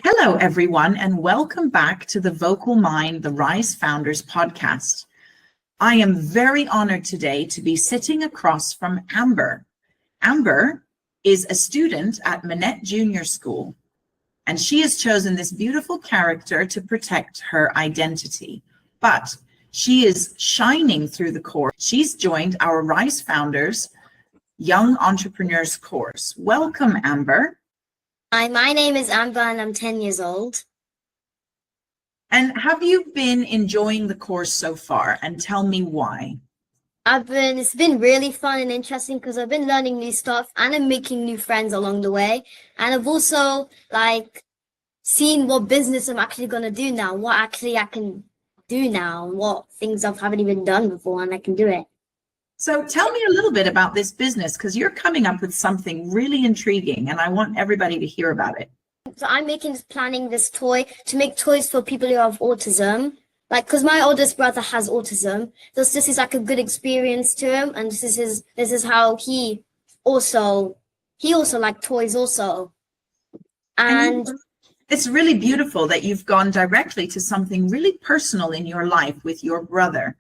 Hello, everyone, and welcome back to the Vocal Mind, the Rise Founders podcast. I am very honored today to be sitting across from Amber. Amber is a student at Minet Junior School, and she has chosen this beautiful character to protect her identity. But she is shining through the course. She's joined our Rise Founders Young Entrepreneurs course. Welcome, Amber. Hi, my name is Amber and I'm 10 years old. And have you been enjoying the course so far? And tell me why. It's been really fun and interesting because I've been learning new stuff and I'm making new friends along the way. And I've also seen what business I'm actually going to do now, what actually I can do now, what things I haven't even done before and I can do it. So tell me a little bit about this business, because you're coming up with something really intriguing and I want everybody to hear about it. So I'm planning this toy to make toys for people who have autism. Because my oldest brother has autism. So this is like a good experience to him. And this is how he also liked toys also. And it's really beautiful that you've gone directly to something really personal in your life with your brother.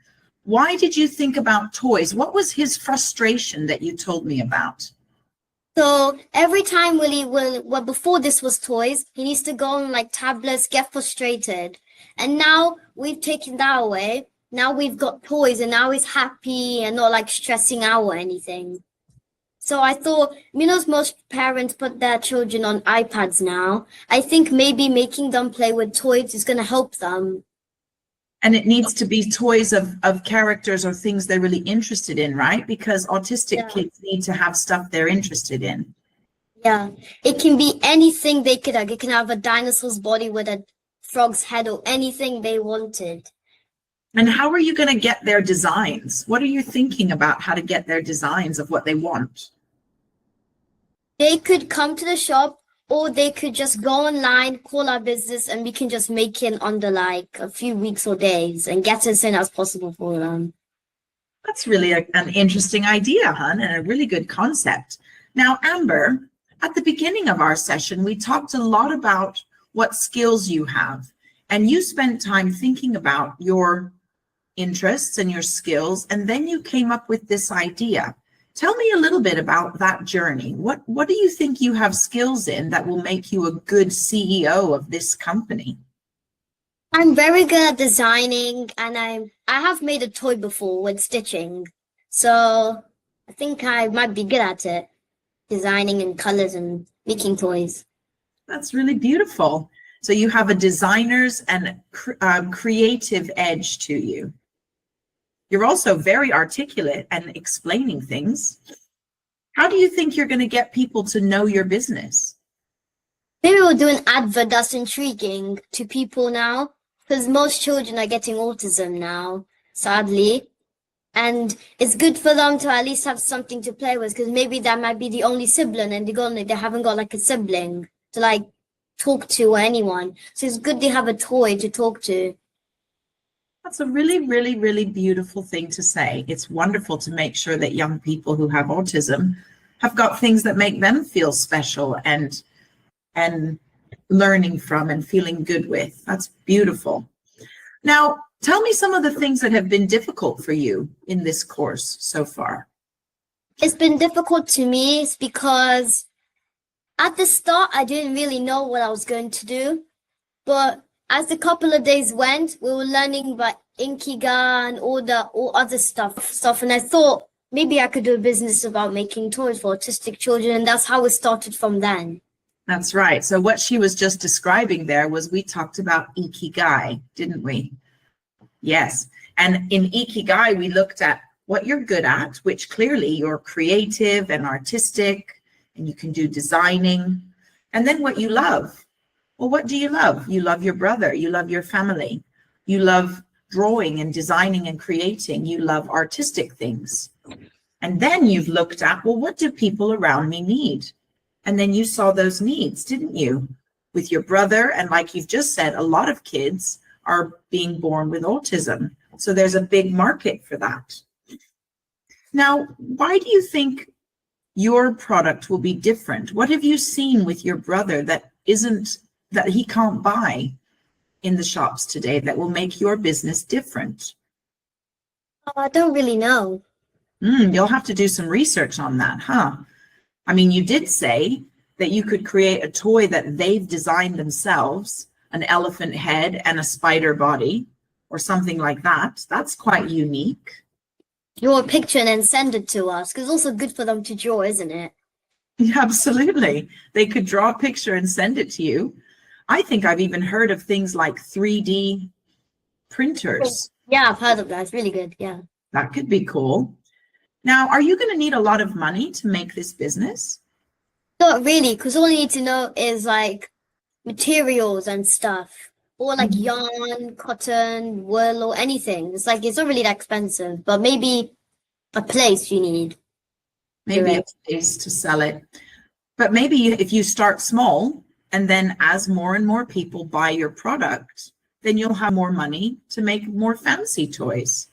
Why did you think about toys? What was his frustration that you told me about? So every time before this was toys, he needs to go on tablets, get frustrated. And now we've taken that away. Now we've got toys and now he's happy and not stressing out or anything. So I thought, most parents put their children on iPads now. I think maybe making them play with toys is going to help them. And it needs to be toys of characters or things they're really interested in, right? Because autistic kids need to have stuff they're interested in. Yeah, it can be anything they could have. It can have a dinosaur's body with a frog's head or anything they wanted. And how are you going to get their designs? What are you thinking about how to get their designs of what they want? They could come to the shop, or they could just go online, call our business, and we can just make it under a few weeks or days and get it as soon as possible for them. That's really an interesting idea, hon, and a really good concept. Now, Amber, at the beginning of our session, we talked a lot about what skills you have, and you spent time thinking about your interests and your skills, and then you came up with this idea. Tell me a little bit about that journey. What do you think you have skills in that will make you a good CEO of this company? I'm very good at designing, and I have made a toy before with stitching. So I think I might be good at it, designing and colors and making toys. That's really beautiful. So you have a designer's and creative edge to you. You're also very articulate and explaining things. How do you think you're going to get people to know your business? Maybe we'll do an advert that's intriguing to people now, because most children are getting autism now, sadly. And it's good for them to at least have something to play with, because maybe that might be the only sibling and they haven't got a sibling to talk to or anyone. So it's good they have a toy to talk to. That's a really, really, really beautiful thing to say. It's wonderful to make sure that young people who have autism have got things that make them feel special and learning from and feeling good with. That's beautiful. Now, tell me some of the things that have been difficult for you in this course so far. It's been difficult to me because at the start, I didn't really know what I was going to do, but as the couple of days went, we were learning about Ikigai and all other stuff, and I thought maybe I could do a business about making toys for autistic children, and that's how it started from then. That's right. So what she was just describing there was we talked about Ikigai, didn't we? Yes. And in Ikigai, we looked at what you're good at, which clearly you're creative and artistic, and you can do designing, and then what you love. Well, what do you love? You love your brother. You love your family. You love drawing and designing and creating. You love artistic things. And then you've looked at, well, what do people around me need? And then you saw those needs, didn't you? With your brother, and like you've just said, a lot of kids are being born with autism. So there's a big market for that. Now, why do you think your product will be different? What have you seen with your brother that isn't that he can't buy in the shops today that will make your business different? Oh, I don't really know. You'll have to do some research on that, huh? I mean, you did say that you could create a toy that they've designed themselves, an elephant head and a spider body, or something like that. That's quite unique. Draw a picture and then send it to us, because it's also good for them to draw, isn't it? Yeah, absolutely. They could draw a picture and send it to you. I think I've even heard of things like 3D printers. Yeah, I've heard of that. It's really good. Yeah. That could be cool. Now, are you going to need a lot of money to make this business? Not really, because all you need to know is like materials and stuff, or like yarn, cotton, wool, or anything. It's like it's not really that expensive, but maybe a place you need. Maybe a place to sell it. But maybe if you start small, and then as more and more people buy your product, then you'll have more money to make more fancy toys.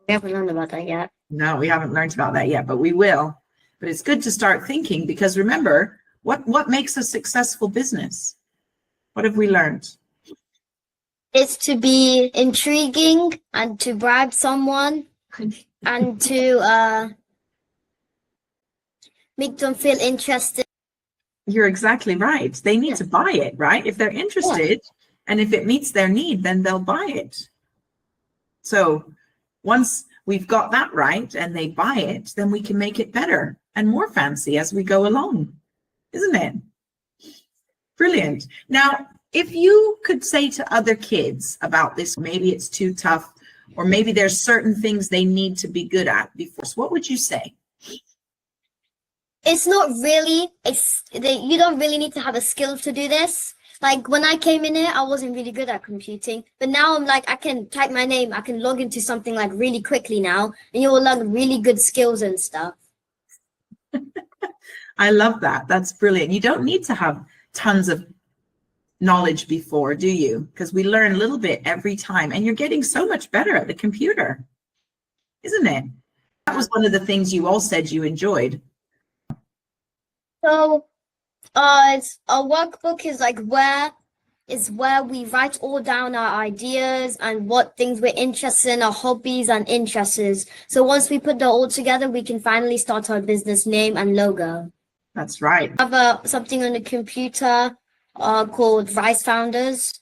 We haven't learned about that yet. No, we haven't learned about that yet, but we will. But it's good to start thinking, because remember, what makes a successful business? What have we learned? It's to be intriguing and to bribe someone and to make them feel interested. You're exactly right. They need to buy it, right? If they're interested and if it meets their need, then they'll buy it. So once we've got that right and they buy it, then we can make it better and more fancy as we go along, isn't it? Brilliant. Now, if you could say to other kids about this, maybe it's too tough, or maybe there's certain things they need to be good at before, so what would you say? It's not really, you don't really need to have a skill to do this. Like when I came in here, I wasn't really good at computing, but now I'm like, I can type my name, I can log into something like really quickly now, and you will learn really good skills and stuff. I love that. That's brilliant. You don't need to have tons of knowledge before, do you? Because we learn a little bit every time, and you're getting so much better at the computer, isn't it? That was one of the things you all said you enjoyed. So, a workbook is like where we write all down our ideas and what things we're interested in, our hobbies and interests. So once we put that all together, we can finally start our business name and logo. That's right. I have something on the computer called Rise Founders.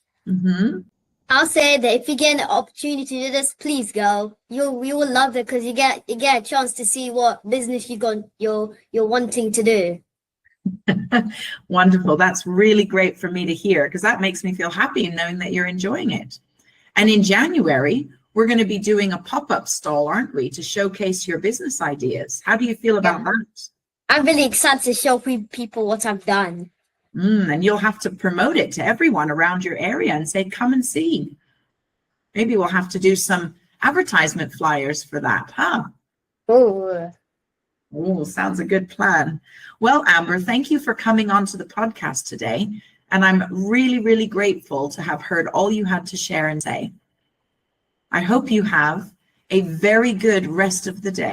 I'll say that if you get an opportunity to do this, please go. You will love it, because you get a chance to see what business you're wanting to do. Wonderful. That's really great for me to hear, because that makes me feel happy in knowing that you're enjoying it. And in January, we're going to be doing a pop-up stall, aren't we, to showcase your business ideas. How do you feel about that? I'm really excited to show people what I've done. And you'll have to promote it to everyone around your area and say, come and see. Maybe we'll have to do some advertisement flyers for that, huh? Oh, sounds a good plan. Well, Amber, thank you for coming on to the podcast today. And I'm really, really grateful to have heard all you had to share and say. I hope you have a very good rest of the day.